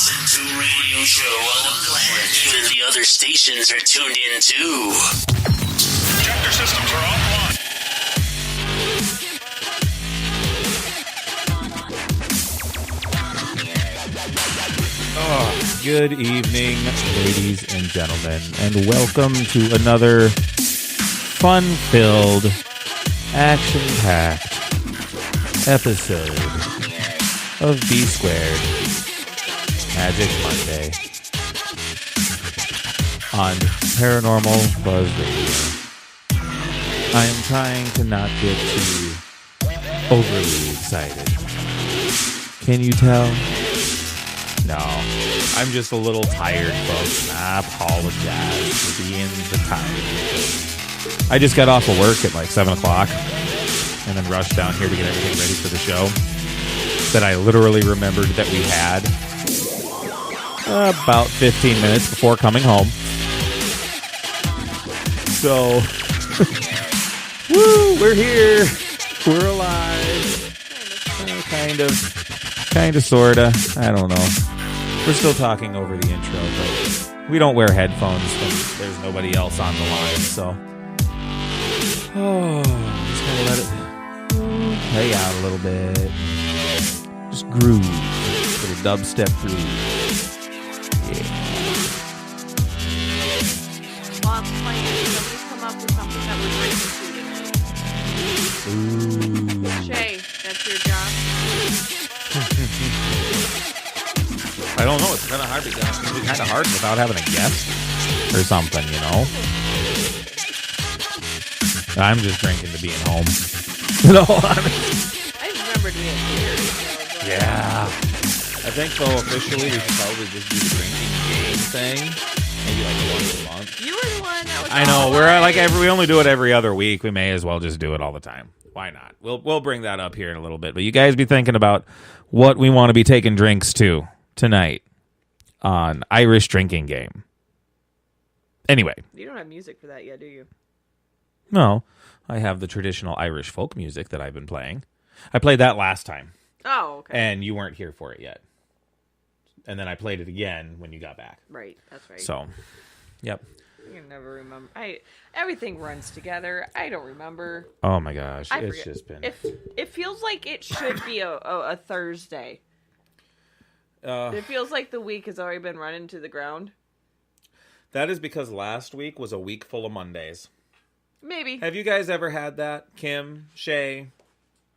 listen to a radio show on the planet. Even the other stations are tuned in too. Projector systems are offline. Oh, good evening, ladies and gentlemen, and welcome to another fun-filled, action-packed episode of B Squared Magic Monday on Paranormal Buzz Radio. I am trying to not get too overly excited. Can you tell? No, I'm just a little tired, folks. I apologize for being the tired. I just got off of work at like 7 o'clock and then rushed down here to get everything ready for the show that I literally remembered that we had about 15 minutes before coming home. So, woo, we're here. We're alive. Kind of, sorta. I don't know. We're still talking over the intro, but we don't wear headphones when there's nobody else on the line, so. Oh, just gonna let it play out a little bit. Just groove. Little dubstep groove. Yeah. While I'm playing, somebody come up with something that we're drinking to tonight. Ooh. Shay, that's your job? I don't know. It's kind of hard to guess. It's kind of hard without having a guest or something, you know? I'm just drinking to being home. No, I remember being here. So yeah. I think, though, officially, we should probably just do the drinking game thing. Maybe like once a month. You were the one that was I know. We're like we only do it every other week. We may as well just do it all the time. Why not? We'll bring that up here in a little bit. But you guys be thinking about what we want to be taking drinks to tonight on Irish Drinking Game. Anyway. You don't have music for that yet, do you? No. I have the traditional Irish folk music that I've been playing. I played that last time. Oh, okay. And you weren't here for it yet. And then I played it again when you got back. Right, that's right. So, yep. You can never remember. Everything runs together. I don't remember. Oh my gosh. I It's forget. just been... It feels like it should be a Thursday. It feels like the week has already been running to the ground. That is because last week was a week full of Mondays. Maybe. Have you guys ever had that? Kim, Shay,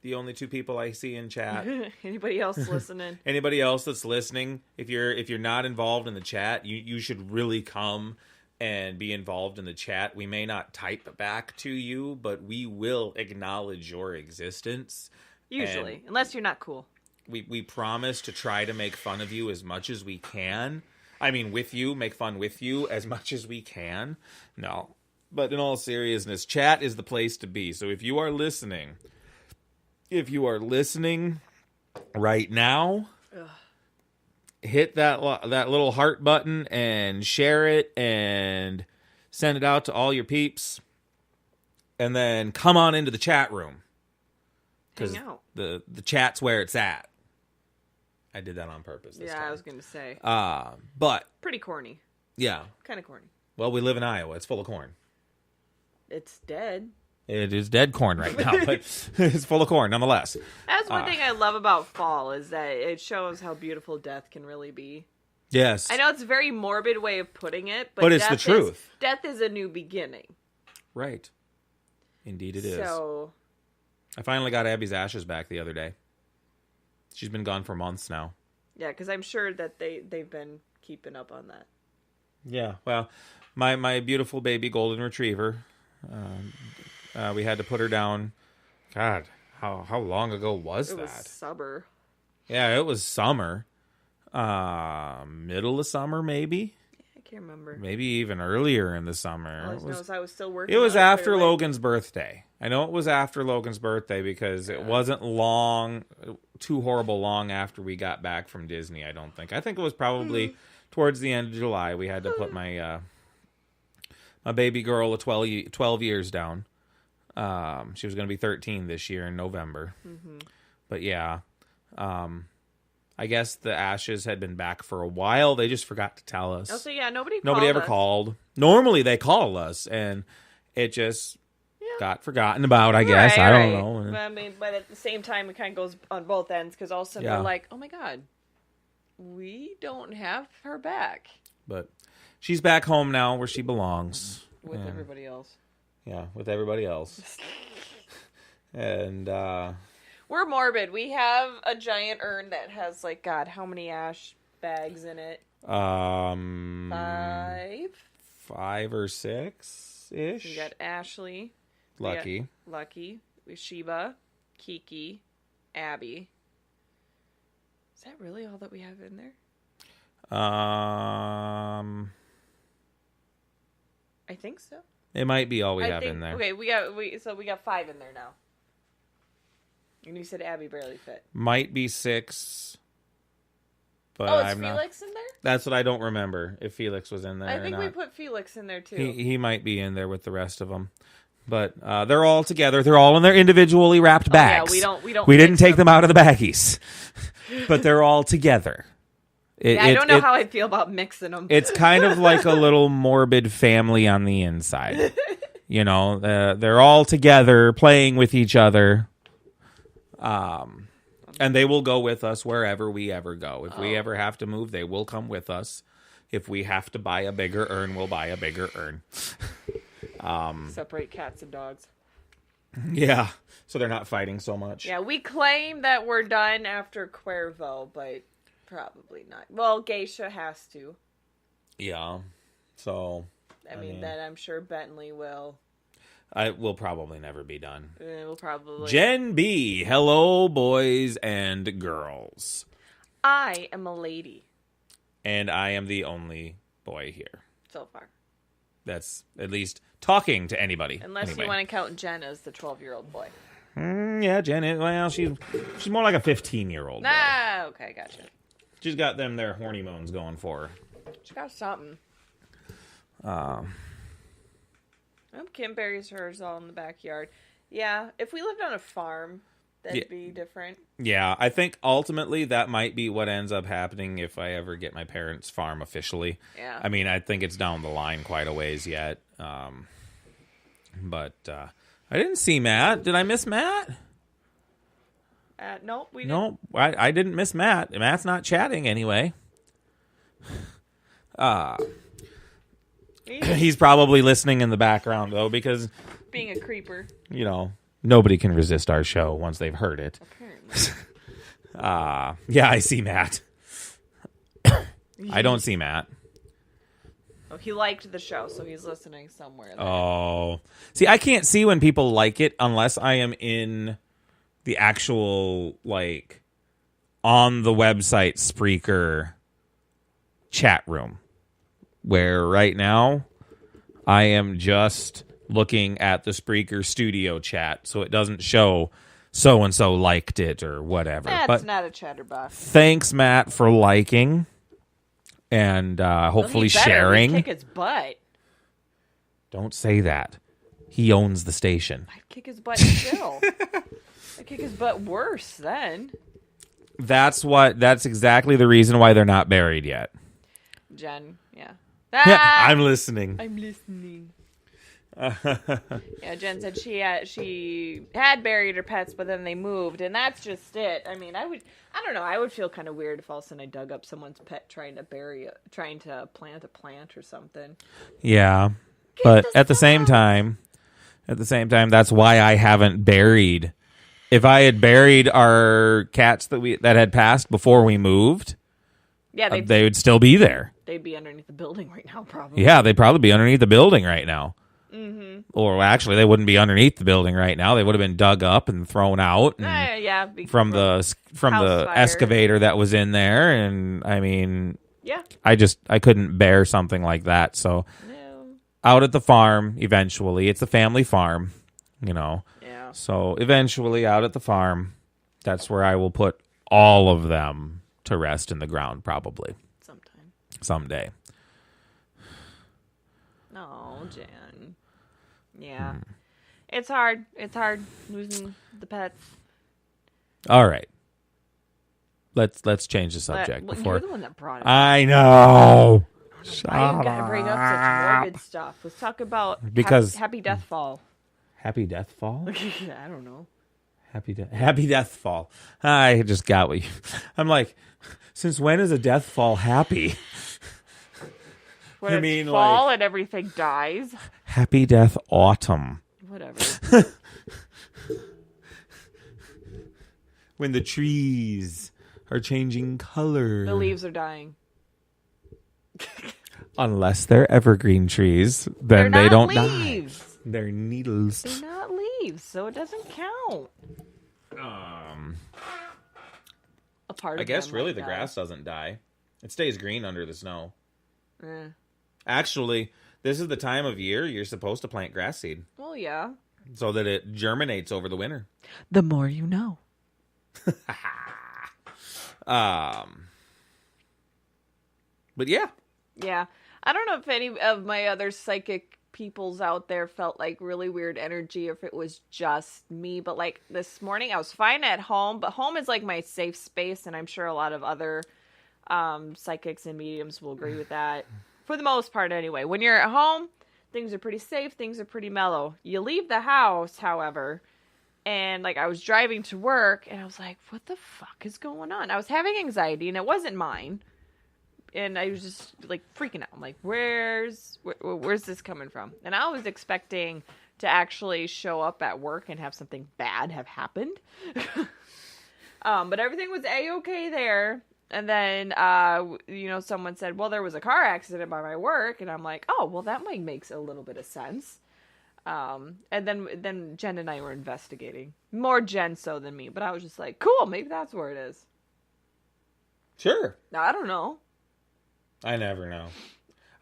the only two people I see in chat. Anybody else listening? Anybody else that's listening? If you're not involved in the chat, you should really come and be involved in the chat. We may not type back to you, but we will acknowledge your existence. Usually, And unless you're not cool. we promise to try to make fun of you as much as we can. I mean, with you, make fun with you as much as we can. No. But in all seriousness, chat is the place to be. So if you are listening right now, hit that little heart button and share it and send it out to all your peeps. And then come on into the chat room. Because the chat's where it's at. I did that on purpose this time. I was going to say. But Pretty corny. yeah. Kind of corny. Well, we live in Iowa. It's full of corn. It's dead. It is dead corn right now, but it's full of corn nonetheless. That's one thing I love about fall is that it shows how beautiful death can really be. Yes. I know it's a very morbid way of putting it, But it's the truth. Death is a new beginning. Right. Indeed it is. So, I finally got Abby's ashes back the other day. She's been gone for months now. yeah, because I'm sure that they've been keeping up on that. Yeah. Well, my beautiful baby golden retriever, we had to put her down. God, how long ago was that? It was summer. Yeah, it was summer. Middle of summer, maybe? I can't remember. Maybe even earlier in the summer. All I know is I was still working. It was on after but, Logan's birthday. I know it was after Logan's birthday because it wasn't too horrible long after we got back from Disney, I don't think. I think it was probably towards the end of July. We had to put my baby girl of 12 years down. She was going to be 13 this year in November. Mm-hmm. But yeah, I I guess the ashes had been back for a while. They just forgot to tell us. Oh, so yeah, nobody ever called. Normally they call us, and it just got forgotten about, I guess. I don't know. I mean, but at the same time, it kind of goes on both ends, because all of a sudden we're like, oh my God, we don't have her back. But she's back home now where she belongs. With everybody else. Yeah, with everybody else. And, we're morbid. We have a giant urn that has, like, God, how many ash bags in it? 5? 5 or 6-ish. We got Ashley. Lucky. Sheba. Kiki. Abby. Is that really all that we have in there? I think so. It might be all we have in there. Okay, we got 5 in there now. And you said Abby barely fit. Might be 6. But is Felix in there? That's what I don't remember, if Felix was in there. I think we put Felix in there too. He might be in there with the rest of them. But they're all together. They're all in their individually wrapped bags. Yeah, we didn't take them out of the baggies. But they're all together. I don't know how I feel about mixing them. It's kind of like a little morbid family on the inside. You know, they're all together playing with each other. And they will go with us wherever we ever go. If we ever have to move, they will come with us. If we have to buy a bigger urn, we'll buy a bigger urn. Separate cats and dogs. Yeah, so they're not fighting so much. Yeah, we claim that we're done after Cuervo, but probably not. Well, Geisha has to. Yeah, so... I mean, that I'm sure Bentley will. I will probably never be done. We'll probably. Gen B, hello, boys and girls. I am a lady. And I am the only boy here. So far. That's at least talking to anybody. Unless you want to count Jen as the 12-year-old boy. Yeah, Jen, well, she's more like a 15-year-old boy. Okay, gotcha. She's got them their horny moans going for her. She got something. Kim buries hers all in the backyard. Yeah, if we lived on a farm, that'd be different. Yeah, I think ultimately that might be what ends up happening if I ever get my parents' farm officially. Yeah. I mean, I think it's down the line quite a ways yet. But I didn't see Matt. Did I miss Matt? Nope, we No, didn't. I didn't miss Matt. Matt's not chatting anyway. He's probably listening in the background, though, because... Being a creeper. You know, nobody can resist our show once they've heard it. Apparently. Yeah, I see Matt. I don't see Matt. Oh, he liked the show, so he's listening somewhere there. Oh. See, I can't see when people like it unless I am in the actual, like, on the website Spreaker chat room. Where right now, I am just looking at the Spreaker studio chat, so it doesn't show so-and-so liked it or whatever. That's not a chatterbox. Thanks, Matt, for liking and hopefully sharing. Kick his butt. Don't say that. He owns the station. I'd kick his butt still. I'd kick his butt worse then. That's exactly the reason why they're not buried yet. Jen, yeah. I'm listening. I'm listening. Yeah, Jen said she had buried her pets, but then they moved, and that's just it. I mean, I don't know. I would feel kind of weird if all of a sudden I dug up someone's pet trying to plant a plant or something. Yeah, but at the same time, that's why I haven't buried. If I had buried our cats that had passed before we moved, yeah, they would still be there. They'd be underneath the building right now, probably. Yeah, they'd probably be underneath the building right now. Mm-hmm. Or actually, they wouldn't be underneath the building right now. They would have been dug up and thrown out. And from the excavator that was in there. And I mean, yeah, I couldn't bear something like that. So out at the farm, eventually, it's a family farm, you know. Yeah. So eventually, out at the farm, that's where I will put all of them to rest in the ground, probably. Someday. No, Jen. Yeah. It's hard. It's hard losing the pets. All right. let's change the subject before. You're the one that brought it. I know. Why are you gonna bring up such morbid stuff? Let's talk about Because happy death fall. Happy Death Fall. I don't know. Happy Death Fall. I just got what you. I'm like, since when is a death fall happy? When I mean, it's fall like, and everything dies. Happy Death Autumn. Whatever. When the trees are changing color. The leaves are dying. Unless they're evergreen trees, then They're they not don't leaves. die. They're needles. They're not leaves, so it doesn't count. A part I of guess them really might the die. grass doesn't die. It stays green under the snow. Eh. Actually, this is the time of year you're supposed to plant grass seed Well, yeah. so that it germinates over the winter. The more you know. But yeah. Yeah. I don't know if any of my other psychic peoples out there felt like really weird energy, or if it was just me. But like this morning, I was fine at home, but home is like my safe space, and I'm sure a lot of other psychics and mediums will agree with that. For the most part, anyway. When you're at home, things are pretty safe, things are pretty mellow. You leave the house, however, and like I was driving to work, and I was like, what the fuck is going on? I was having anxiety, and it wasn't mine. And I was just like freaking out. I'm like, where's this coming from? And I was expecting to actually show up at work and have something bad have happened. But everything was A-okay there. And then, someone said, well, there was a car accident by my work. And I'm like, oh, well, that might makes a little bit of sense. And then Jen and I were investigating. More Jen so than me. But I was just like, cool, maybe that's where it is. Sure. I don't know. I never know.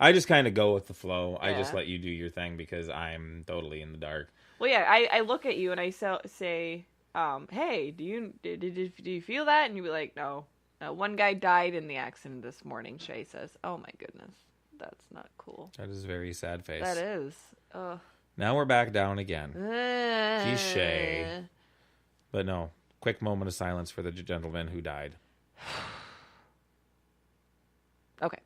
I just kind of go with the flow. Yeah. I just let you do your thing because I'm totally in the dark. Well, yeah, I look at you and I say, hey, do you feel that? And you be like, no. One guy died in the accident this morning, Shay says. Oh, my goodness. That's not cool. That is a very sad face. That is. Now we're back down again. He's Shay. But no, quick moment of silence for the gentleman who died. Okay.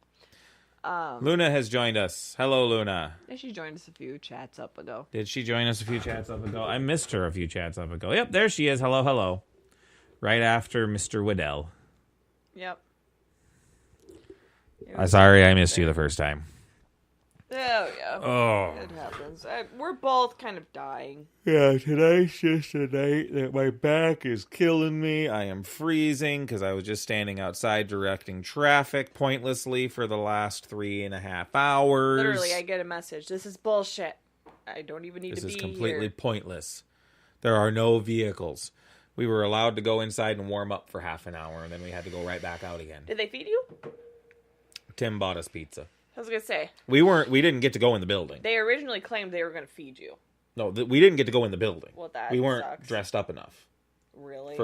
Luna has joined us. Hello, Luna. Yeah, she joined us a few chats up ago. Did she join us a few chats up ago? I missed her a few chats up ago. Yep, there she is. Hello, hello. Right after Mr. Waddell. Yep. I'm sorry I missed you the first time. Oh, yeah. Oh. It happens. We're both kind of dying. Yeah, tonight's just a night that my back is killing me. I am freezing because I was just standing outside directing traffic pointlessly for the last 3.5 hours. Literally, I get a message. This is bullshit. I don't even need to be This is completely here. pointless. There are no vehicles. We were allowed to go inside and warm up for half an hour, and then we had to go right back out again. Did they feed you? Tim bought us pizza. I was going to say. We didn't get to go in the building. They originally claimed they were going to feed you. No, we didn't get to go in the building. Well, that we weren't sucks. dressed up enough. Really?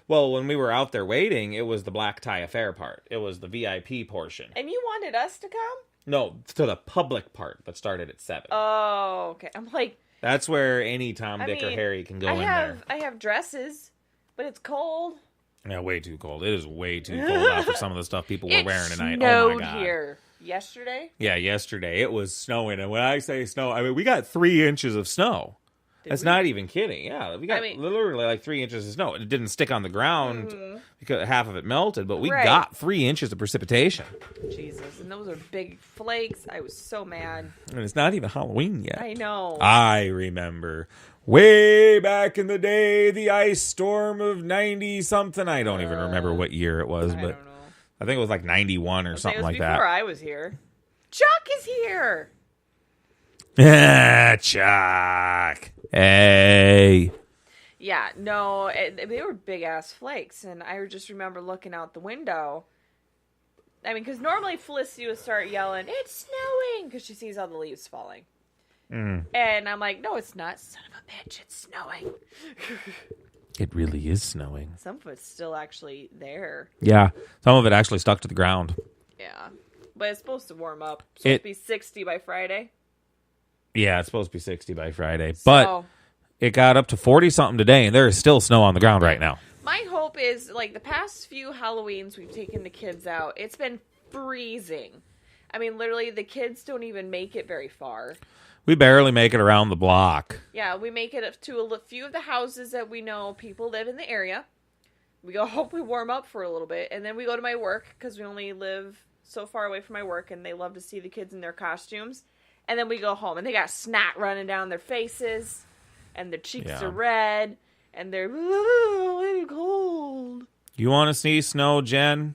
When we were out there waiting, it was the black tie affair part. It was the VIP portion. And you wanted us to come? No, to the public part that started at 7. Oh, okay. I'm like... That's where any Tom, Dick, or Harry can go in there. I have dresses, but it's cold. Yeah, way too cold. It is way too cold out for some of the stuff people were wearing tonight. Oh my God. Here. Yesterday? Yeah, yesterday. It was snowing. And when I say snow, I mean, we got 3 inches of snow. That's not even kidding. Yeah, we got literally like 3 inches of snow. It didn't stick on the ground because half of it melted, but we got 3 inches of precipitation. Jesus, and those are big flakes. I was so mad. And it's not even Halloween yet. I know. I remember way back in the day, the ice storm of 90-something. I don't even remember what year it was, but don't know. I think it was like 91 or something like that. Before I was here. Chuck is here. Yeah, Chuck. Hey. Yeah, no, they were big ass flakes, and I just remember looking out the window. I mean, because normally Felicity would start yelling, "It's snowing," because she sees all the leaves falling. And I'm like, "No, it's not, son of a bitch. It's snowing." It really is snowing. Some of it's still actually there. Yeah, some of it actually stuck to the ground. Yeah, but it's supposed to warm up. It's supposed to be 60 by Friday. Yeah, it's supposed to be 60 by Friday, but it got up to 40-something today, and there is still snow on the ground right now. My whole hope is, like, the past few Halloweens we've taken the kids out, it's been freezing. I mean, literally, the kids don't even make it very far. We barely make it around the block. Yeah, we make it up to a few of the houses that we know people live in the area. We go, hope we warm up for a little bit, and then we go to my work, because we only live so far away from my work, and they love to see the kids in their costumes. And then we go home, and they got snot running down their faces, and their cheeks are red, and they're cold. You want to see snow, Jen?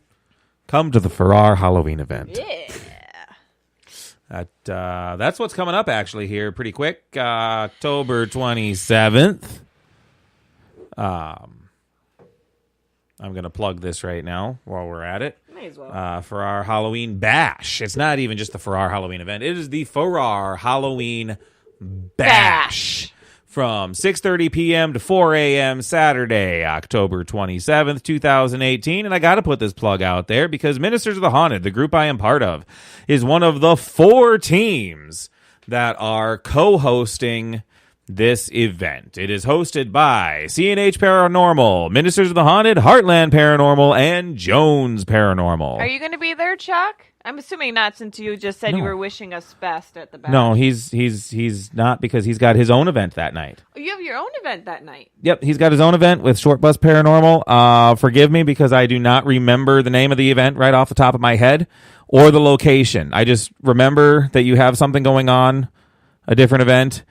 Come to the Farrar Halloween event. Yeah. That's what's coming up, actually, here pretty quick. October 27th. I'm going to plug this right now while we're at it. May as well. Farrar Halloween Bash. It's not even just the Farrar Halloween event. It is the Farrar Halloween Bash. From 6:30 p.m. to 4 a.m. Saturday, October 27th, 2018. And I got to put this plug out there because Ministers of the Haunted, the group I am part of, is one of the 4 teams that are co-hosting this event. It is hosted by CNH Paranormal, Ministers of the Haunted, Heartland Paranormal, and Jones Paranormal. Are you going to be there, Chuck? I'm assuming not, since you just said you were wishing us best at the bash. No, he's not, because he's got his own event that night. Oh, you have your own event that night? Yep, he's got his own event with Short Bus Paranormal. Forgive me because I do not remember the name of the event right off the top of my head or the location. I just remember that you have something going on, a different event.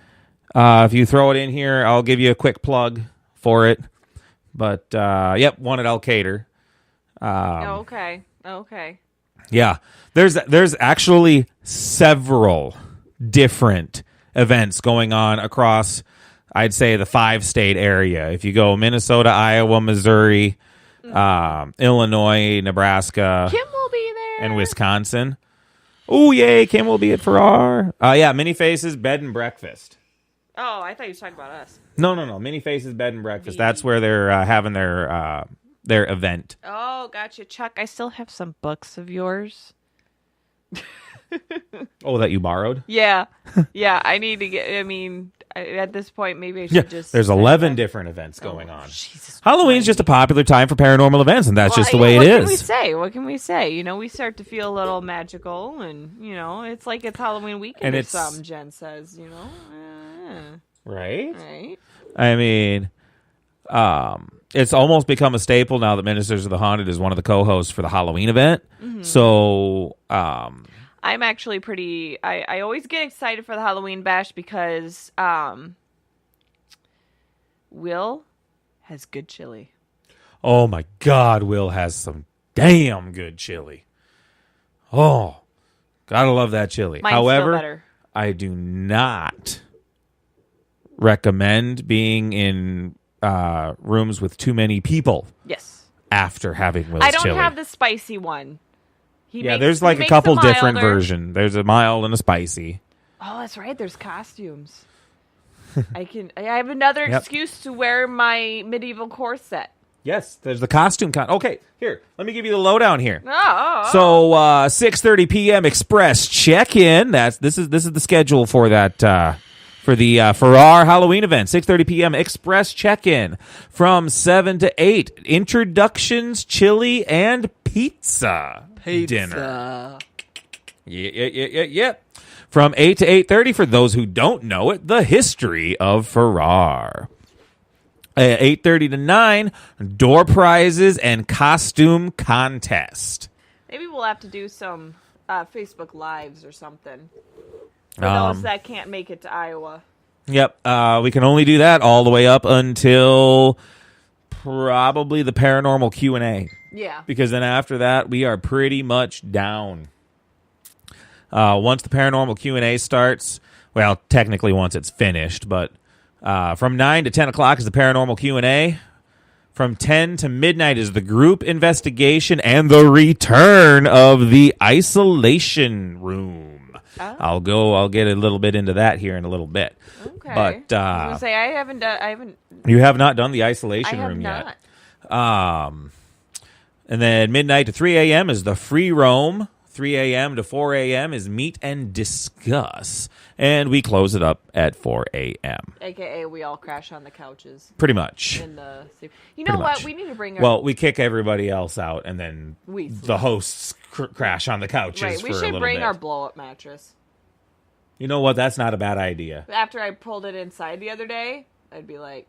If you throw it in here, I'll give you a quick plug for it. But, yep, one at Alcater. Okay. Yeah, there's actually several different events going on across, I'd say, the 5-state area. If you go Minnesota, Iowa, Missouri, Illinois, Nebraska, Kim will be there, and Wisconsin. Oh, yay, Kim will be at Farrar. Yeah, Mini Faces Bed and Breakfast. Oh, I thought you were talking about us. No. Mini Faces Bed and Breakfast. That's where they're having their event. Oh, gotcha. Chuck, I still have some books of yours. Oh, that you borrowed? Yeah. I need to get, at this point, maybe I should just... There's 11 different events going on. Jesus Halloween's just a popular time for paranormal events, and that's just the way it is. What can we say? We start to feel a little magical, and, it's like it's Halloween weekend, or something, Jen says, Right? I mean, it's almost become a staple now that Ministers of the Haunted is one of the co-hosts for the Halloween event. Mm-hmm. So, I'm actually pretty... I always get excited for the Halloween bash because Will has good chili. Oh my God, Will has some damn good chili. Oh, gotta love that chili. Mine's However, still better. I do not recommend being in rooms with too many people. Yes. After having Will's chili. I don't have the spicy one. There's like a couple different versions. There's a mild and a spicy. Oh, that's right. There's costumes. I have another excuse to wear my medieval corset. Yes, there's the costume Okay, here. Let me give you the lowdown here. Oh. So 6:30 p.m. Express check-in. This is the schedule for that for the Farrar Halloween event. 6:30 p.m. Express check-in from 7 to 8. Introductions, chili, and pizza. Dinner. Yeah. From 8 to 8:30, for those who don't know it, the history of Farrar. 8:30 to 9, door prizes and costume contest. Maybe we'll have to do some Facebook Lives or something for those that can't make it to Iowa. Yep, we can only do that all the way up until probably the paranormal Q&A. Yeah. Because then after that, we are pretty much down. Once the paranormal Q&A starts, well, technically once it's finished, but from 9 to 10 o'clock is the paranormal Q&A. From 10 to midnight is the group investigation and the return of the isolation room. Oh. I'll get a little bit into that here in a little bit. Okay. But I was gonna say I haven't. You have not done the isolation room yet. And then midnight to 3 a.m. is the free roam 3 a.m. to 4 a.m. is meet and discuss. And we close it up at 4 a.m. AKA we all crash on the couches. Pretty much. You know what? Much. We need to bring our... Well, we kick everybody else out, and then the hosts crash on the couches right, for a we little should bring bit. our blow-up mattress. You know what? That's not a bad idea. After I pulled it inside the other day, I'd be like,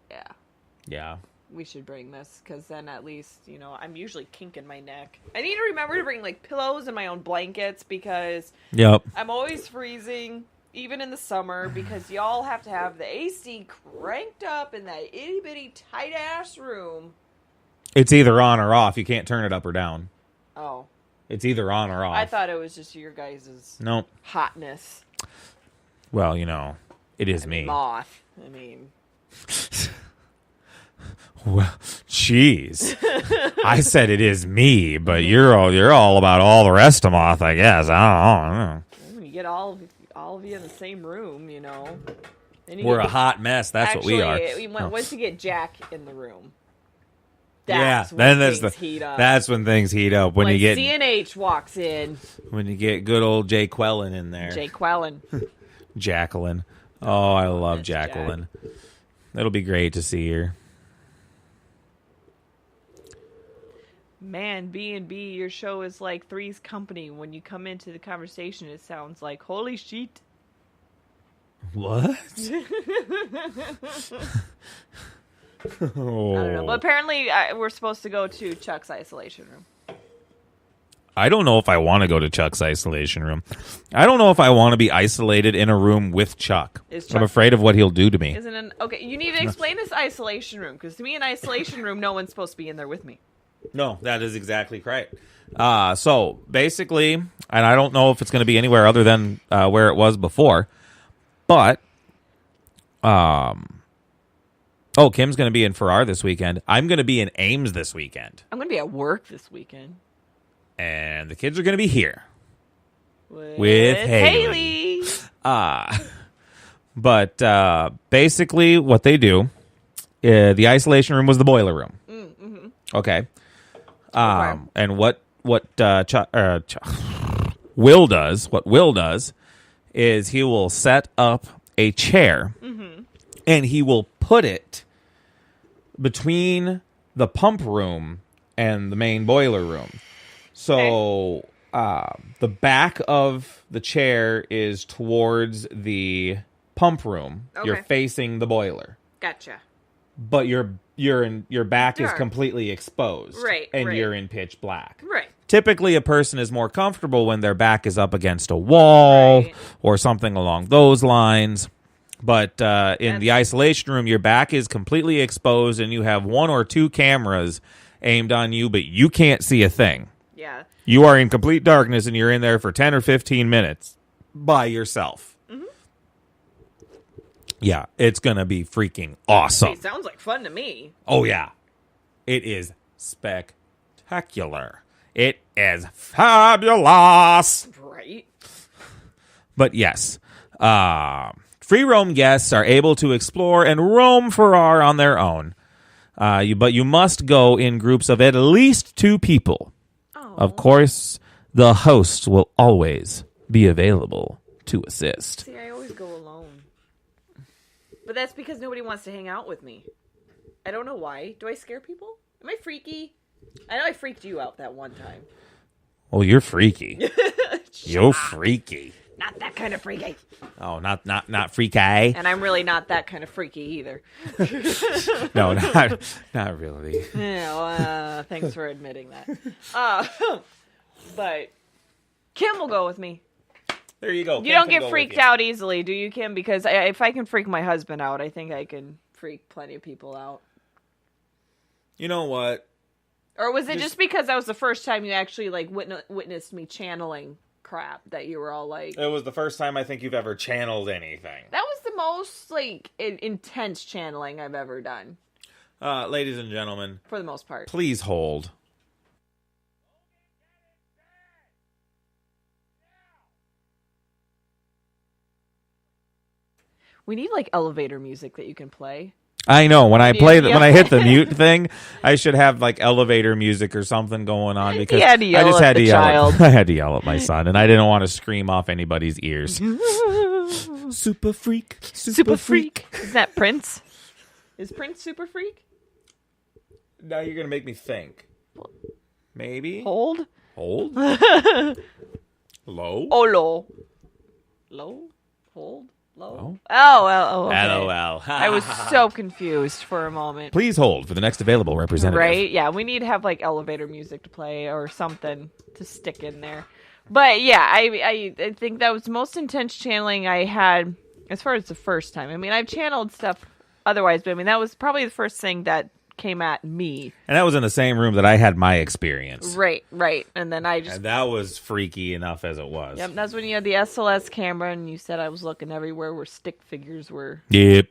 Yeah. we should bring this, because then at least, I'm usually kinking my neck. I need to remember to bring, pillows and my own blankets, because I'm always freezing, even in the summer, because y'all have to have the AC cranked up in that itty-bitty, tight-ass room. It's either on or off. You can't turn it up or down. Oh. It's either on or off. I thought it was just your guys' hotness. Well, it is me. Moth. Well, jeez. I said it is me, but you're all about all the rest of Moth, I guess. I don't know. You get all of you in the same room, We're a hot mess. That's what we are. Once you get Jack in the room, then heat up. That's when things heat up. When you get CNH walks in. When you get good old Jay Quellen in there. Jay Quellen. Jacqueline. Oh, I love Jacqueline. Jack. It'll be great to see her. Man, B&B, your show is like Three's Company. When you come into the conversation, it sounds like, holy shit. What? I don't know. But apparently, we're supposed to go to Chuck's isolation room. I don't know if I want to go to Chuck's isolation room. I don't know if I want to be isolated in a room with Chuck. I'm afraid of what he'll do to me. Okay, you need to explain this isolation room, because to me, an isolation room, no one's supposed to be in there with me. No, that is exactly right. So basically, and I don't know if it's going to be anywhere other than where it was before, but Kim's going to be in Farrar this weekend. I'm going to be in Ames this weekend. I'm going to be at work this weekend. And the kids are going to be here with Haley. But basically, what they do, the isolation room was the boiler room. Mm-hmm. Okay. And what Will does is he will set up a chair, and he will put it between the pump room and the main boiler room. So the back of the chair is towards the pump room. Okay. You're facing the boiler. Gotcha. But your back is completely exposed. Right. And you're in pitch black. Right. Typically, a person is more comfortable when their back is up against a wall or something along those lines. But in the isolation room, your back is completely exposed, and you have 1 or 2 cameras aimed on you, but you can't see a thing. Yeah. You are in complete darkness, and you're in there for 10 or 15 minutes by yourself. Mm-hmm. Yeah, it's going to be freaking awesome. It sounds like fun to me. Oh, yeah. It is spectacular. It is fabulous. Right. But yes, free roam guests are able to explore and roam Farrar on their own. But you must go in groups of at least 2 people. Oh. Of course, the host will always be available to assist. See, I always go alone. But that's because nobody wants to hang out with me. I don't know why. Do I scare people? Am I freaky? I know I freaked you out that one time. Oh, you're freaky. You're freaky. Not that kind of freaky. Oh, not freaky. And I'm really not that kind of freaky either. No, not really. Yeah, thanks for admitting that. But Kim will go with me. There you go. You don't get freaked out easily, do you, Kim? Because if I can freak my husband out, I think I can freak plenty of people out. You know what? Or was it just because that was the first time you actually witnessed me channeling crap that you were all like... It was the first time I think you've ever channeled anything. That was the most intense channeling I've ever done. Ladies and gentlemen, for the most part, please hold. We need elevator music that you can play. I know. When I Yeah. when I hit the mute thing, I should have like elevator music or something going on because You had to yell I just at had the to yell. child. I had to yell at my son, and I didn't want to scream off anybody's ears. Super freak, Super freak. Is that Prince? Is Prince super freak? Now you're gonna make me think. Maybe Hold. hold low. Oh, low. Low? Hold? Low? Oh. Oh, okay. LOL. I was so confused for a moment. Please hold for the next available representative. Right? Yeah, we need to have like elevator music to play or something to stick in there. But yeah, I think that was the most intense channeling I had as far as the first time. I mean, I've channeled stuff otherwise, but I mean, that was probably the first thing that came at me. And that was in the same room that I had my experience. Right. And then I just... And that was freaky enough as it was. Yep, that's when you had the SLS camera and you said I was looking everywhere where stick figures were Yep.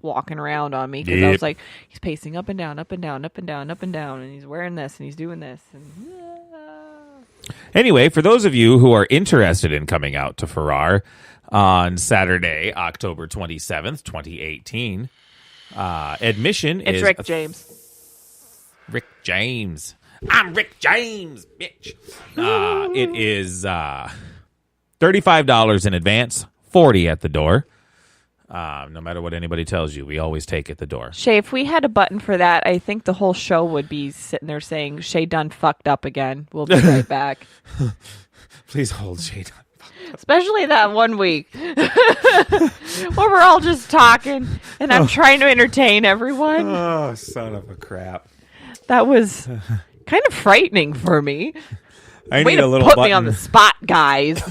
walking around on me. Because I was like, he's pacing up and down, up and down, up and down, up and down, and he's wearing this and he's doing this. And Anyway, for those of you who are interested in coming out to Farrar on Saturday, October 27th, 2018, admission it's is... Rick James. Rick James. I'm Rick James, bitch. It is $35 in advance, $40 at the door. No matter what anybody tells you, we always take at the door. Shay, if we had a button for that, I think the whole show would be sitting there saying, Shay done fucked up again. We'll be right back. Please hold Shade. Especially that one week where we're all just talking and I'm trying to entertain everyone. Oh, son of a crap. That was kind of frightening for me. I Way need to a little put button. me on the spot, guys.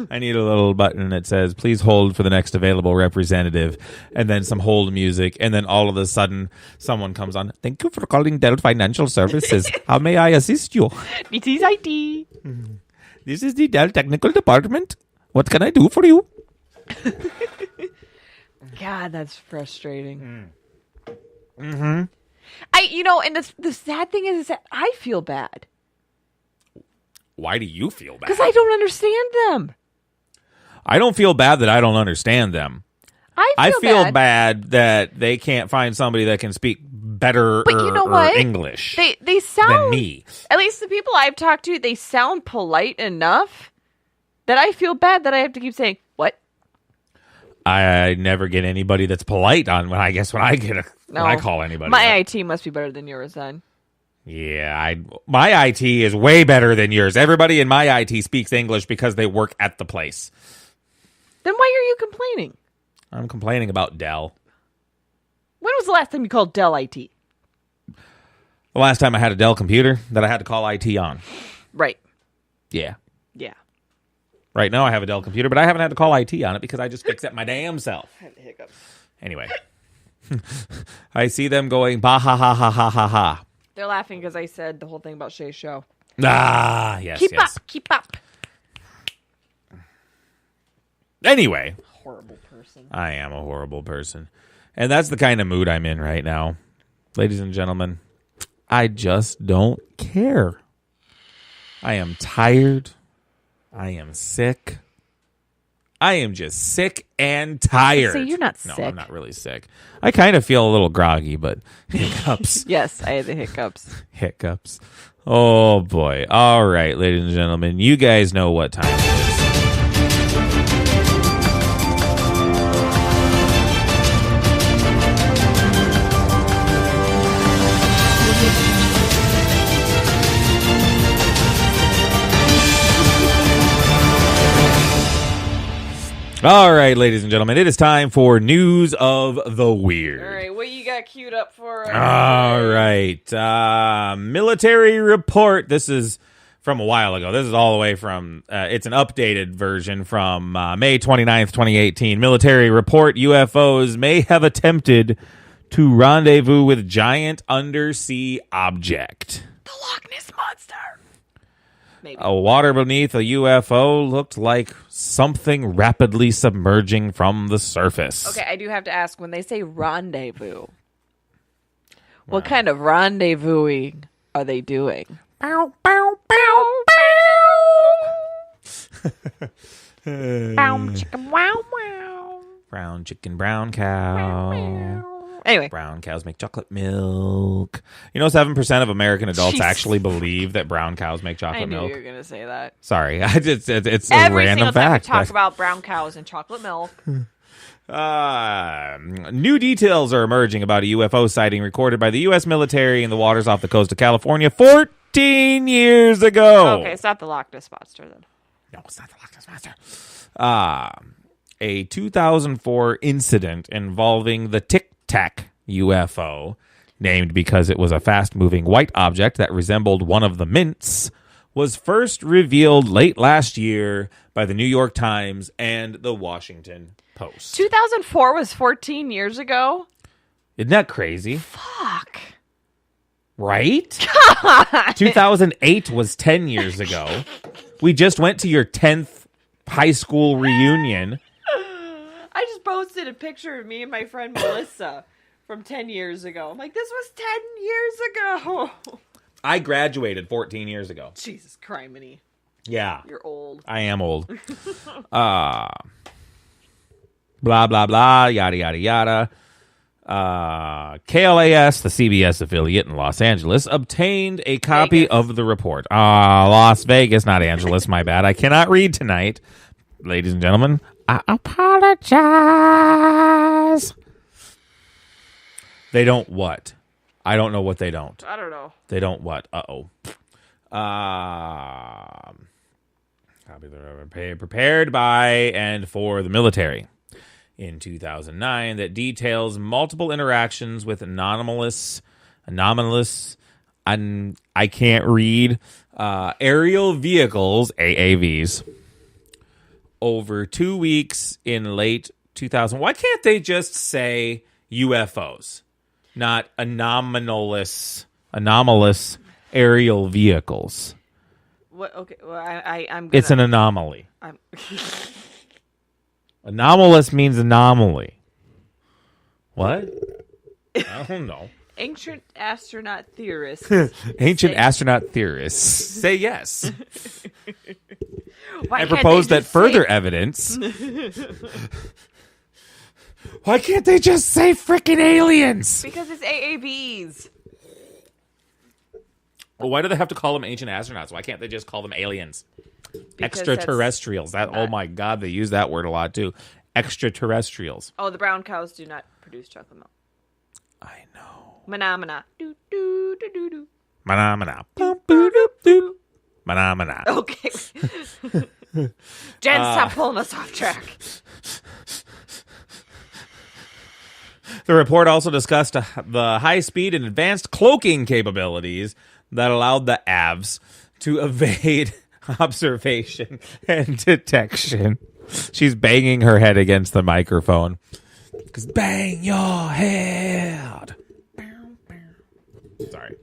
I need a little button that says, please hold for the next available representative, and then some hold music, and then all of a sudden someone comes on. Thank you for calling Dell Financial Services. How may I assist you? It is IT. This is the Dell Technical Department. What can I do for you? God, that's frustrating. Mm-hmm. And the sad thing is that I feel bad. Why do you feel bad? Because I don't understand them. I don't feel bad that I don't understand them. I feel bad that they can't find somebody that can speak better But you know what? English They sound, than me. at least the people I've talked to, they sound polite enough that I feel bad that I have to keep saying, what? I never get anybody that's polite on when I call anybody. My up. IT must be better than yours then. Yeah, my IT is way better than yours. Everybody in my IT speaks English because they work at the place. Then why are you complaining? I'm complaining about Dell. When was the last time you called Dell IT? The last time I had a Dell computer that I had to call IT on. Right. Yeah. Yeah. Right now I have a Dell computer, but I haven't had to call IT on it because I just fix it my damn self. I had the hiccups. Anyway. I see them going, bah, ha, ha, ha, ha, ha, ha. They're laughing because I said the whole thing about Shay's show. Ah, yes, Keep yes. up. Keep up. Anyway. Horrible person. I am a horrible person. And that's the kind of mood I'm in right now. Ladies and gentlemen, I just don't care. I am tired. I am sick. I am just sick and tired. So you're not No, sick. I'm not really sick. I kind of feel a little groggy, but hiccups. Yes, I had the hiccups. Hiccups. Oh, boy. All right, ladies and gentlemen, you guys know what time it is. All right, ladies and gentlemen, it is time for News of the Weird. All right, what you got queued up for us? All right. Military report. This is from a while ago. This is all the way from, it's an updated version from May 29th, 2018. Military report, UFOs may have attempted to rendezvous with giant undersea object. The Loch Ness Monster. Maybe. A water beneath a UFO looked like something rapidly submerging from the surface. Okay, I do have to ask, when they say rendezvous, what kind of rendezvousing are they doing? Bow, bow, bow, Bow, chicken, wow, wow. Brown chicken, brown cow. Anyway. Brown cows make chocolate milk. 7% of American adults actually believe that brown cows make chocolate milk. I knew you were going to say that. Sorry. It's a Every random single time fact. we talk about brown cows and chocolate milk. New details are emerging about a UFO sighting recorded by the U.S. military in the waters off the coast of California 14 years ago. Okay, it's not the Loch Ness Monster then. No, it's not the Loch Ness Monster. A 2004 incident involving the Tic Tac UFO, named because it was a fast-moving white object that resembled one of the mints, was first revealed late last year by the New York Times and the Washington Post. 2004 was 14 years ago? Isn't that crazy? Fuck. Right? 2008 was 10 years ago. We just went to your 10th high school reunion. I just posted a picture of me and my friend Melissa from 10 years ago. I'm like, this was 10 years ago. I graduated 14 years ago. Jesus criminy. Yeah. You're old. I am old. Blah, blah, blah, yada, yada, yada. KLAS, the CBS affiliate in Los Angeles, obtained a copy of the report. Las Vegas, not Angeles, my bad. I cannot read tonight. Ladies and gentlemen, I apologize. They don't what? I don't know what they don't. I don't know. They don't what? Prepared by and for the military in 2009 that details multiple interactions with anomalous, and I can't read, aerial vehicles, AAVs, over 2 weeks in late 2000. Why can't they just say UFOs, not anomalous aerial vehicles? What? Okay, well, I'm gonna... It's an anomaly. Anomalous means anomaly. What? I don't know. Ancient astronaut theorists. Ancient astronaut theorists say yes. Why I can't propose they that just further say... evidence. Why can't they just say frickin' aliens? Because it's AAVs. Well, why do they have to call them ancient astronauts? Why can't they just call them aliens? Because Extraterrestrials. Oh my God, they use that word a lot too. Extraterrestrials. Oh, the brown cows do not produce chocolate milk. I know. Mana. Do, do, do, do, do. Mana. Boop, boop, doop, doop. Mana. Okay. Jen, stop pulling us off track. The report also discussed the high-speed and advanced cloaking capabilities that allowed the AVs to evade observation and detection. She's banging her head against the microphone. Because bang your head. Sorry.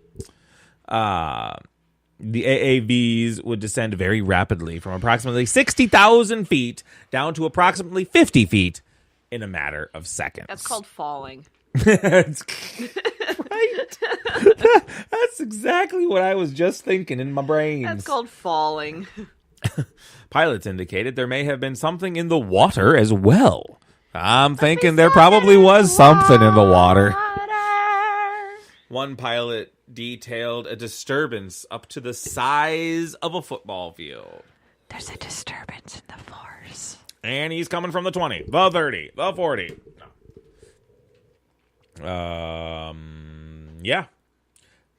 The AAVs would descend very rapidly from approximately 60,000 feet down to approximately 50 feet in a matter of seconds. That's called falling. Right? That's exactly what I was just thinking in my brain. That's called falling. Pilots indicated there may have been something in the water as well. I'm thinking there probably was something in the water. One pilot detailed a disturbance up to the size of a football field. There's a disturbance in the force. And he's coming from the 20, the 30, the 40. Yeah.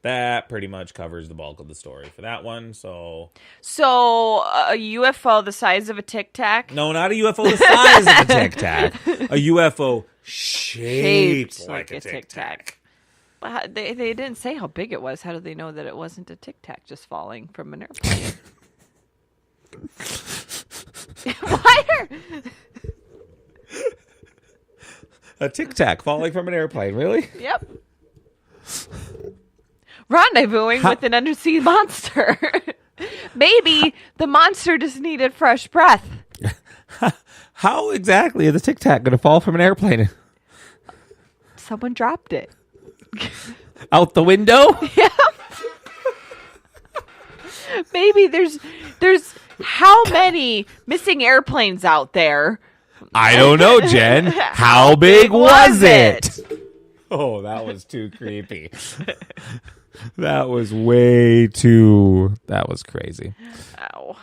That pretty much covers the bulk of the story for that one. So a UFO the size of a Tic Tac? No, not a UFO the size of a Tic Tac. A UFO shaped like a Tic Tac. But they didn't say how big it was. How did they know that it wasn't a Tic Tac just falling from an airplane? A Tic Tac falling from an airplane, really? Yep. Rendezvousing with an undersea monster. Maybe the monster just needed fresh breath. How exactly is the Tic Tac going to fall from an airplane? Someone dropped it. Out the window? Yeah. Maybe there's how many missing airplanes out there? I don't know, Jen. How big was it? Oh, that was too creepy. That was way too... That was crazy. Ow.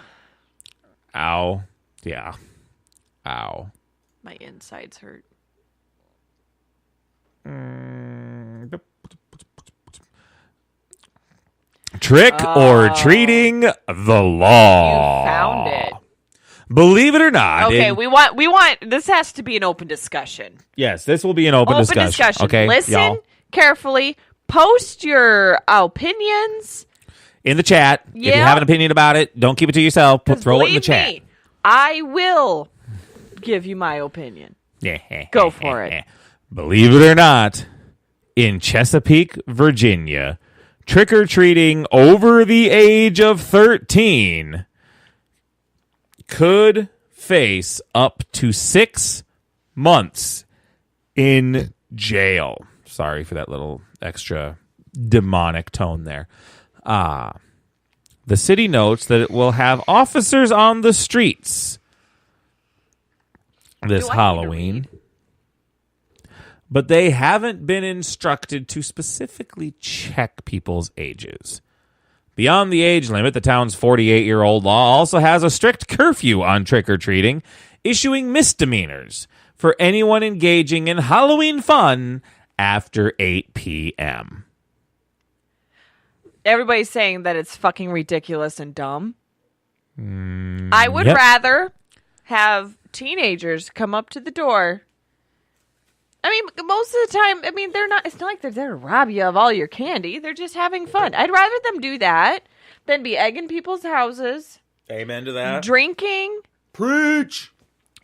Ow. Yeah. Ow. My insides hurt. Trick or treating the law. You found it. Believe it or not. Okay, we want this has to be an open discussion. Yes, this will be an open discussion. Okay, listen y'all. carefully. Post your opinions In the chat. If you have an opinion about it, don't keep it to yourself. Throw it in the chat. Me, I will give you my opinion. Go for it. Believe it or not, in Chesapeake, Virginia, trick-or-treating over the age of 13 could face up to 6 months in jail. Sorry for that little extra demonic tone there. The city notes that it will have officers on the streets this Halloween, but they haven't been instructed to specifically check people's ages. Beyond the age limit, the town's 48-year-old law also has a strict curfew on trick-or-treating, issuing misdemeanors for anyone engaging in Halloween fun after 8 p.m. Everybody's saying that it's fucking ridiculous and dumb. I would rather have teenagers come up to the door. I mean, most of the time, they're not, it's not like they're there to rob you of all your candy. They're just having fun. I'd rather them do that than be egging people's houses. Amen to that. Drinking. Preach.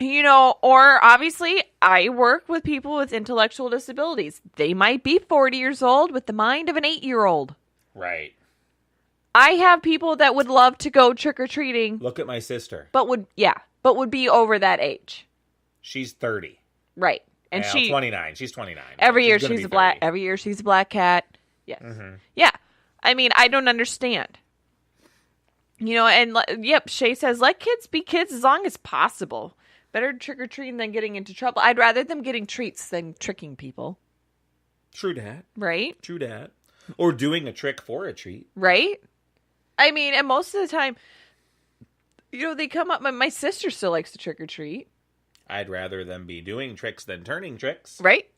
Or obviously, I work with people with intellectual disabilities. They might be 40 years old with the mind of an 8-year-old. Right. I have people that would love to go trick-or-treating. Look at my sister. But would be over that age. She's 30. Right. And she's 29. She's 29. Every year she's a black cat. Yes. Mm-hmm. Yeah. I don't understand. Shay says, let kids be kids as long as possible. Better trick-or-treating than getting into trouble. I'd rather them getting treats than tricking people. True dat. Right? True dat. Or doing a trick for a treat. Right? And most of the time, they come up. My sister still likes to trick-or-treat. I'd rather them be doing tricks than turning tricks. Right?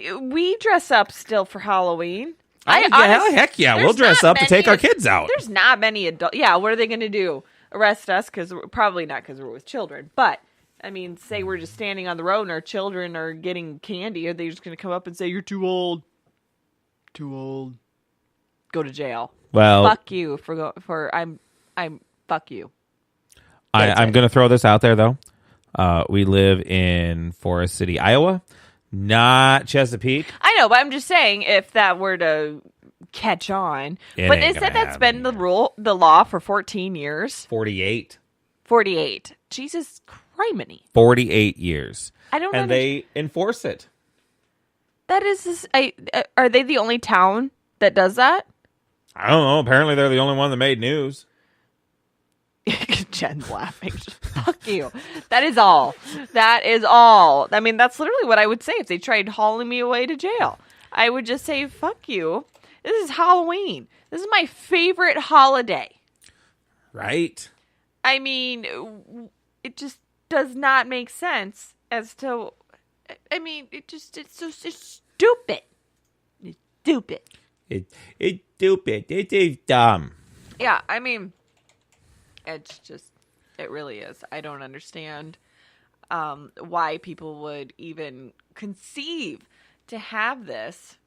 We dress up still for Halloween. Heck yeah. We'll dress up to take our kids out. There's not many adults. Yeah, what are they going to do? Arrest us? Probably not because we're with children. But, say we're just standing on the road and our children are getting candy. Are they just going to come up and say, you're too old? Too old. Go to jail. Well, fuck you I'm fuck you. I'm going to throw this out there, though. We live in Forest City, Iowa, not Chesapeake. I know, but I'm just saying if that were to catch on. But they said that's been the law for 14 years. 48. 48. Jesus criminy. 48 years. I don't know. And they enforce it. That is, are they the only town that does that? I don't know. Apparently they're the only one that made news. Jen's laughing. Fuck you. That is all. That's literally what I would say if they tried hauling me away to jail. I would just say, fuck you. This is Halloween. This is my favorite holiday. Right. It just does not make sense as to... it's stupid. It's stupid. It's stupid. It is dumb. Yeah, it's just, it really is. I don't understand why people would even conceive to have this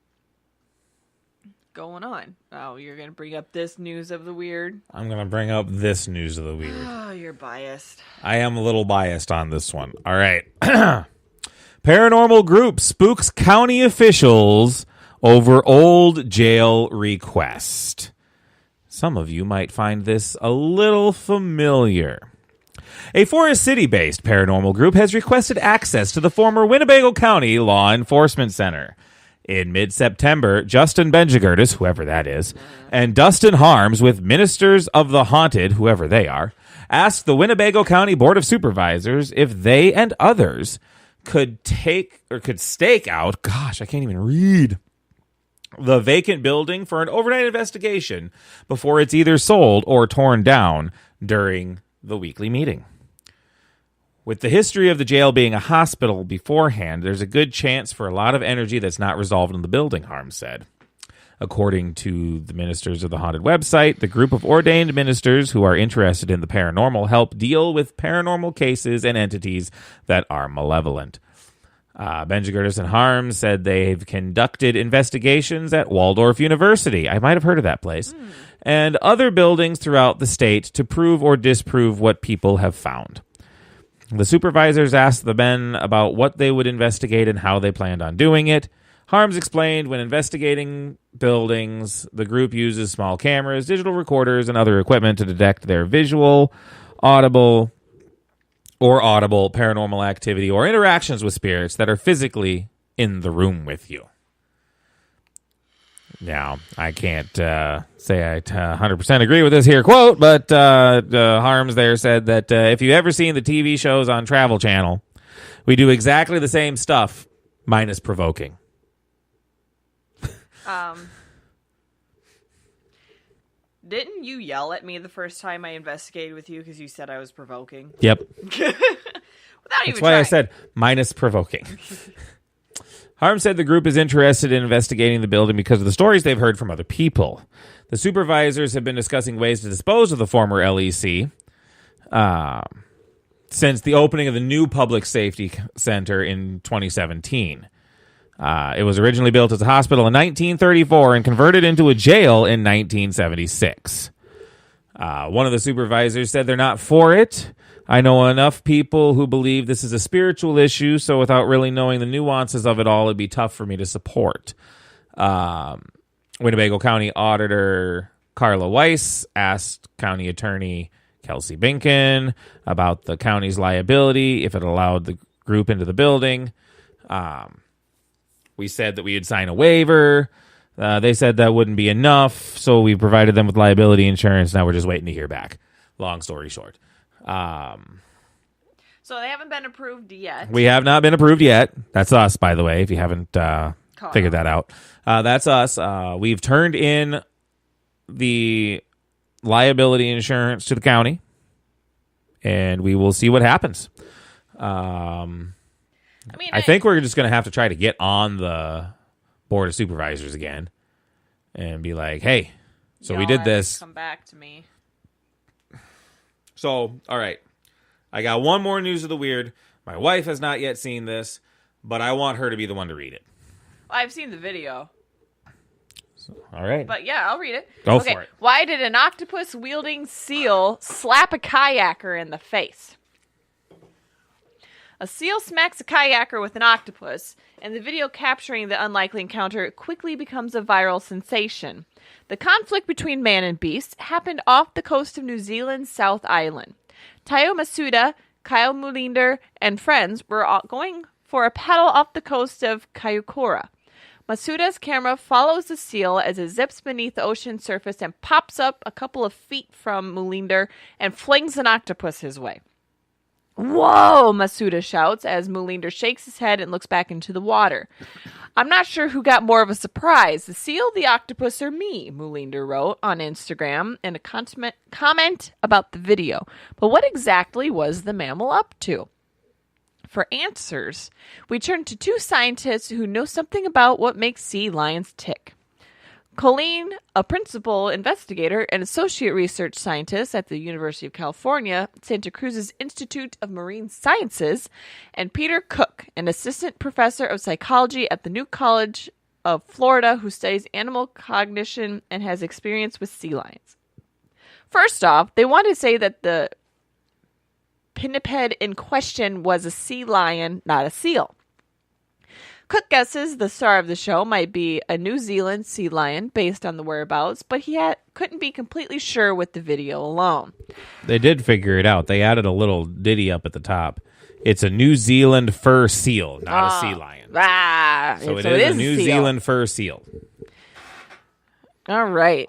going on. Oh, you're going to bring up this news of the weird? I'm going to bring up this news of the weird. Oh, you're biased. I am a little biased on this one. All right. Paranormal Group spooks county officials over old jail request. Some of you might find this a little familiar. A Forest City-based paranormal group has requested access to the former Winnebago County Law Enforcement Center. In mid-September, Justin Benjigurtis, whoever that is, and Dustin Harms with Ministers of the Haunted, whoever they are, asked the Winnebago County Board of Supervisors if they and others could stake out, gosh, I can't even read, the vacant building for an overnight investigation before it's either sold or torn down during the weekly meeting. With the history of the jail being a hospital beforehand, there's a good chance for a lot of energy that's not resolved in the building, Harms said. According to the ministers of the haunted website, the group of ordained ministers who are interested in the paranormal help deal with paranormal cases and entities that are malevolent. Benjigurtis and Harms said they've conducted investigations at Waldorf University. I might have heard of that place. And other buildings throughout the state to prove or disprove what people have found. The supervisors asked the men about what they would investigate and how they planned on doing it. Harms explained when investigating buildings, the group uses small cameras, digital recorders, and other equipment to detect their visual, audible paranormal activity or interactions with spirits that are physically in the room with you. Now, I can't say I 100% agree with this here quote, but Harms there said that if you've ever seen the TV shows on Travel Channel, we do exactly the same stuff, minus provoking. Didn't you yell at me the first time I investigated with you because you said I was provoking? Yep. That's why I said minus provoking. Harms said the group is interested in investigating the building because of the stories they've heard from other people. The supervisors have been discussing ways to dispose of the former LEC since the opening of the new public safety center in 2017. It was originally built as a hospital in 1934 and converted into a jail in 1976. One of the supervisors said they're not for it. I know enough people who believe this is a spiritual issue, so without really knowing the nuances of it all, it'd be tough for me to support. Winnebago County Auditor Carla Weiss asked County Attorney Kelsey Binkin about the county's liability if it allowed the group into the building. We said that we would sign a waiver. They said that wouldn't be enough, so we provided them with liability insurance. Now we're just waiting to hear back. Long story short. So they haven't been approved yet. We have not been approved yet. That's us, by the way, if you haven't figured that out. That's us. We've turned in the liability insurance to the county, and we will see what happens. I think we're just going to have to try to get on the Board of Supervisors again and be like, hey, so we did this. Come back to me. So, all right. I got one more news of the weird. My wife has not yet seen this, but I want her to be the one to read it. Well, I've seen the video. All right. But yeah, I'll read it. Go for it. Why did an octopus-wielding seal slap a kayaker in the face? A seal smacks a kayaker with an octopus, and the video capturing the unlikely encounter quickly becomes a viral sensation. The conflict between man and beast happened off the coast of New Zealand's South Island. Tayo Masuda, Kyle Mulinder, and friends were going for a paddle off the coast of Kaikoura. Masuda's camera follows the seal as it zips beneath the ocean surface and pops up a couple of feet from Mulinder and flings an octopus his way. Whoa, Masuda shouts as Mulinder shakes his head and looks back into the water. I'm not sure who got more of a surprise, the seal, the octopus, or me, Mulinder wrote on Instagram in a comment about the video. But what exactly was the mammal up to? For answers, we turn to two scientists who know something about what makes sea lions tick. Colleen, a principal investigator and associate research scientist at the University of California, Santa Cruz's Institute of Marine Sciences, and Peter Cook, an assistant professor of psychology at the New College of Florida who studies animal cognition and has experience with sea lions. First off, they want to say that the pinniped in question was a sea lion, not a seal. Cook guesses the star of the show might be a New Zealand sea lion based on the whereabouts, but he couldn't be completely sure with the video alone. They did figure it out. They added a little ditty up at the top. It's a New Zealand fur seal, not a sea lion. So it is a New Zealand fur seal. All right.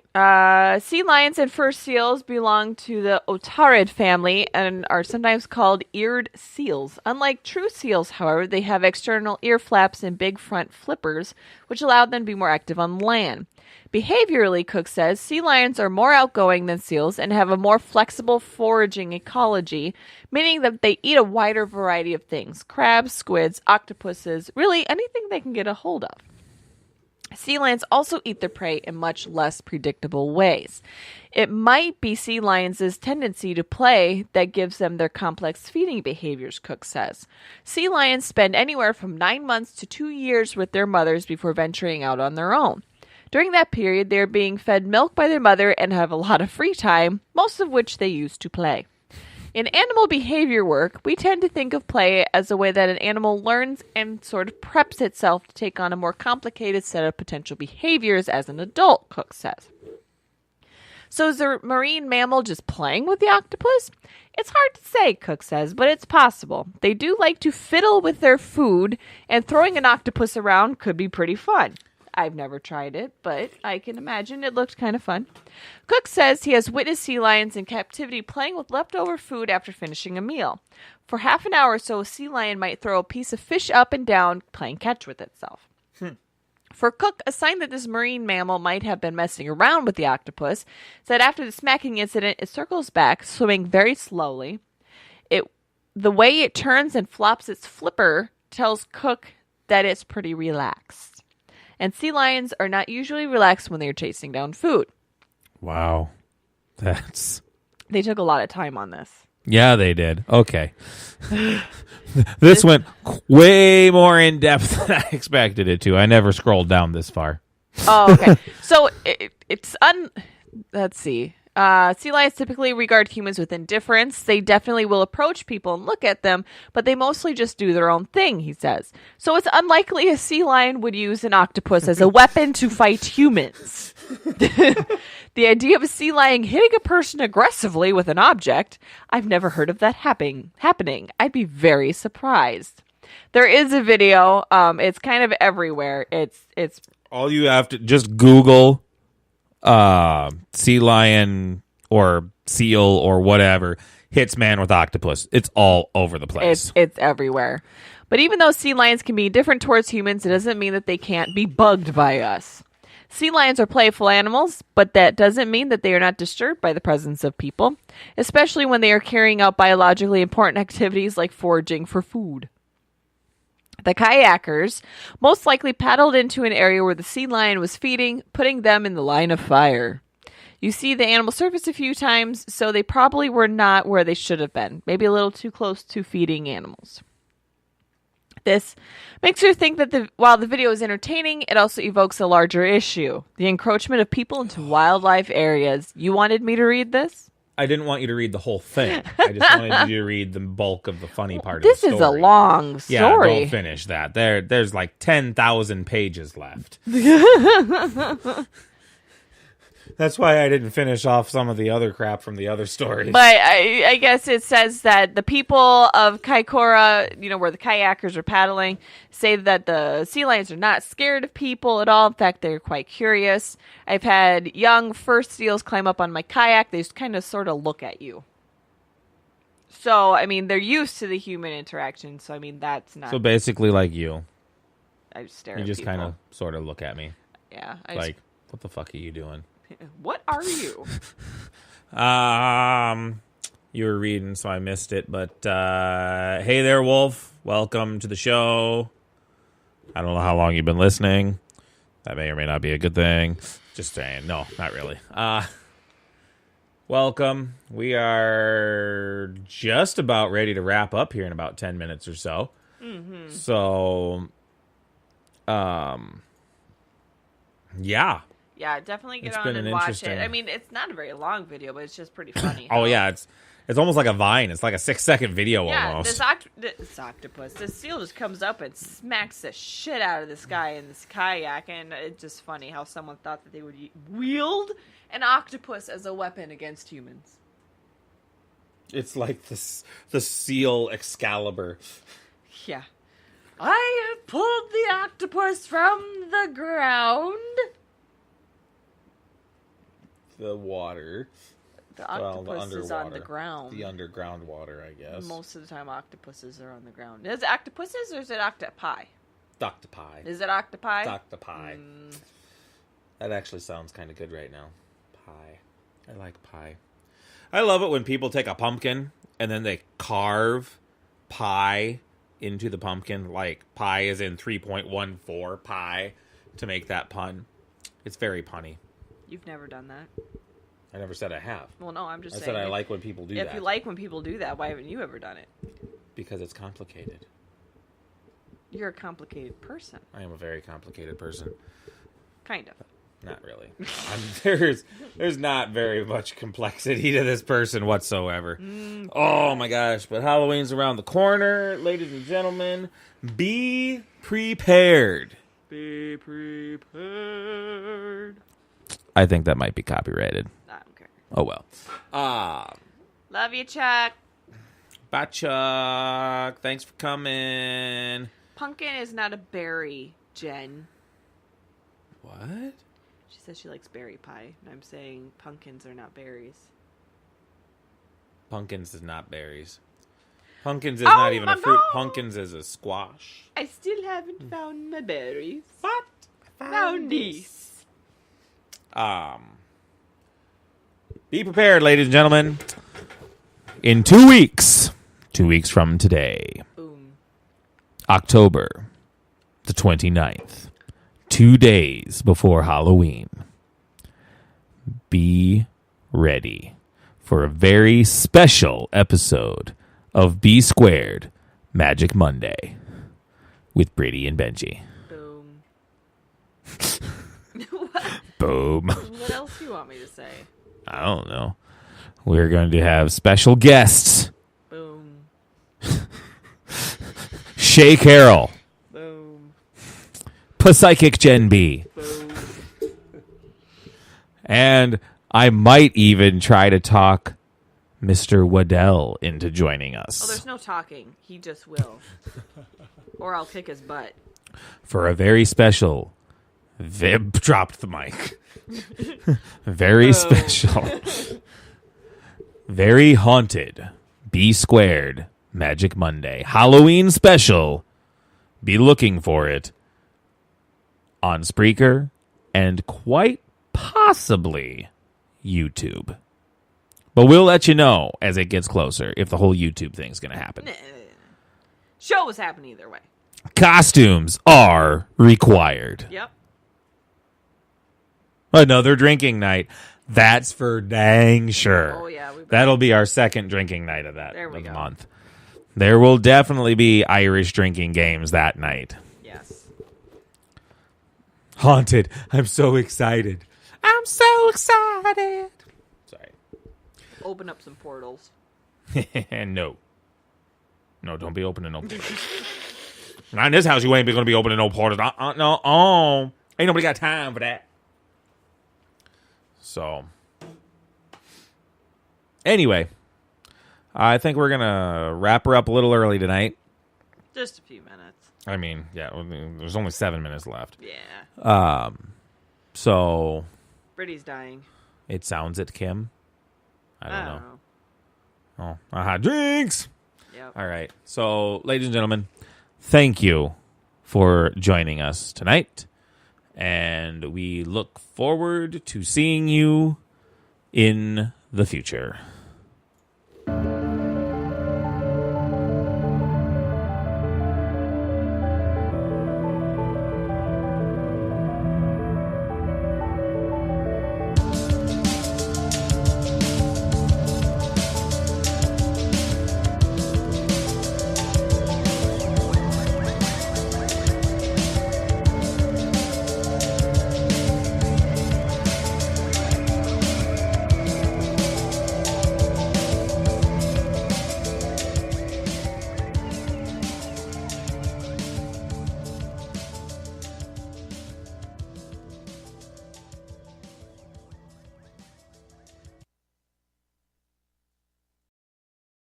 Sea lions and fur seals belong to the otarid family and are sometimes called eared seals. Unlike true seals, however, they have external ear flaps and big front flippers, which allow them to be more active on land. Behaviorally, Cook says, sea lions are more outgoing than seals and have a more flexible foraging ecology, meaning that they eat a wider variety of things: crabs, squids, octopuses, really anything they can get a hold of. Sea lions also eat their prey in much less predictable ways. It might be sea lions' tendency to play that gives them their complex feeding behaviors, Cook says. Sea lions spend anywhere from 9 months to 2 years with their mothers before venturing out on their own. During that period, they are being fed milk by their mother and have a lot of free time, most of which they use to play. In animal behavior work, we tend to think of play as a way that an animal learns and sort of preps itself to take on a more complicated set of potential behaviors as an adult, Cook says. So is the marine mammal just playing with the octopus? It's hard to say, Cook says, but it's possible. They do like to fiddle with their food, and throwing an octopus around could be pretty fun. I've never tried it, but I can imagine it looked kind of fun. Cook says he has witnessed sea lions in captivity playing with leftover food after finishing a meal. For half an hour or so, a sea lion might throw a piece of fish up and down, playing catch with itself. For Cook, a sign that this marine mammal might have been messing around with the octopus is that after the smacking incident, it circles back, swimming very slowly. The way it turns and flops its flipper tells Cook that it's pretty relaxed. And sea lions are not usually relaxed when they are chasing down food. Wow. They took a lot of time on this. Yeah, they did. Okay. This went way more in depth than I expected it to. I never scrolled down this far. Oh, okay. So let's see. Sea lions typically regard humans with indifference. They definitely will approach people and look at them, but they mostly just do their own thing, he says. So it's unlikely a sea lion would use an octopus as a weapon to fight humans. The idea of a sea lion hitting a person aggressively with an object, I've never heard of that happening. I'd be very surprised. There is a video. It's kind of everywhere. It's all you have to just Google sea lion or seal or whatever hits man with octopus. It's all over the place. It's everywhere. But even though sea lions can be different towards humans, it doesn't mean that they can't be bugged by us. Sea lions are playful animals, but that doesn't mean that they are not disturbed by the presence of people, especially when they are carrying out biologically important activities like foraging for food. The kayakers most likely paddled into an area where the sea lion was feeding, putting them in the line of fire. You see the animal surface a few times, so they probably were not where they should have been. Maybe a little too close to feeding animals. This makes her think that while the video is entertaining, it also evokes a larger issue: the encroachment of people into wildlife areas. You wanted me to read this? I didn't want you to read the whole thing. I just wanted you to read the bulk of the funny part of the story. This is a long story. Yeah, don't finish that. There's like 10,000 pages left. That's why I didn't finish off some of the other crap from the other stories. But I guess it says that the people of Kaikoura, where the kayakers are paddling, say that the sea lions are not scared of people at all. In fact, they're quite curious. I've had young fur seals climb up on my kayak. They just kind of sort of look at you. So, I mean, they're used to the human interaction. So, I mean, that's not... So basically like you. I just stare at people. You just kind of sort of look at me. Yeah. What the fuck are you doing? What are you? You were reading, so I missed it. But hey there, Wolf. Welcome to the show. I don't know how long you've been listening. That may or may not be a good thing. Just saying. No, not really. Welcome. We are just about ready to wrap up here in about 10 minutes or so. Mm-hmm. So, yeah. Yeah, definitely get on and watch it. I mean, it's not a very long video, but it's just pretty funny. Oh, yeah, it's almost like a Vine. It's like a 6-second video almost. This octopus, this seal just comes up and smacks the shit out of this guy in this kayak, and it's just funny how someone thought that they would wield an octopus as a weapon against humans. It's like the seal Excalibur. Yeah. I have pulled the octopus from the ground. the water. The octopus is on the underwater. ground. The underground water, I guess. Most of the time, octopuses are on the ground. Is it octopuses or is it octopi? Octopi. Is it octopi? It's octopi. That actually sounds kind of good right now. Pie. I like pie. I love it when people take a pumpkin and then they carve pie into the pumpkin. Like pi is in 3.14 pi to make that pun. It's very punny. You've never done that. I never said I have. Well, no, I'm just I saying. said I like when people do that. If you like when people do that, why haven't you ever done it? Because it's complicated. You're a complicated person. I am a very complicated person. Kind of. Not really. There's not very much complexity to this person whatsoever. Oh my gosh. But Halloween's around the corner. Ladies and gentlemen, be prepared. Be prepared. I think that might be copyrighted. I don't care. Oh well. Love you, Chuck. Bye, Chuck. Thanks for coming. Pumpkin is not a berry, Jen. What? She says she likes berry pie, and I'm saying pumpkins are not berries. Pumpkins is not berries. Pumpkins is not even a fruit. God. Pumpkins is a squash. I still haven't found my berries. What? Found these. Be prepared, ladies and gentlemen. In 2 weeks, 2 weeks from today, Boom. October the 29th, 2 days before Halloween, be ready for a very special episode of B Squared Magic Monday with Brady and Benji. Boom. Boom. What else do you want me to say? I don't know. We're going to have special guests. Boom. Shay Carroll. Boom. Psychic Gen B. Boom. And I might even try to talk Mr. Waddell into joining us. Oh, there's no talking. He just will. Or I'll kick his butt. For a very special... Vib dropped the mic. Very special. Very haunted. B Squared Magic Monday. Halloween special. Be looking for it on Spreaker and quite possibly YouTube. But we'll let you know as it gets closer if the whole YouTube thing's going to happen. Show was happening either way. Costumes are required. Yep. Another drinking night. That's for dang sure. Oh, yeah. That'll be our second drinking night of that There we of the go. month. There will definitely be Irish drinking games that night. Yes. Haunted. I'm so excited. I'm so excited. Sorry. Open up some portals. No. No, don't be opening no portals. Not in this house, you ain't going to be opening no portals. No. Oh. Ain't nobody got time for that. So, anyway, I think we're going to wrap her up a little early tonight. Just a few minutes. I mean, yeah, there's only 7 minutes left. Yeah. So, Brittany's dying. it sounds it, Kim. I don't know. know. Oh, aha, drinks! Yep. All right. So, ladies and gentlemen, thank you for joining us tonight. And we look forward to seeing you in the future.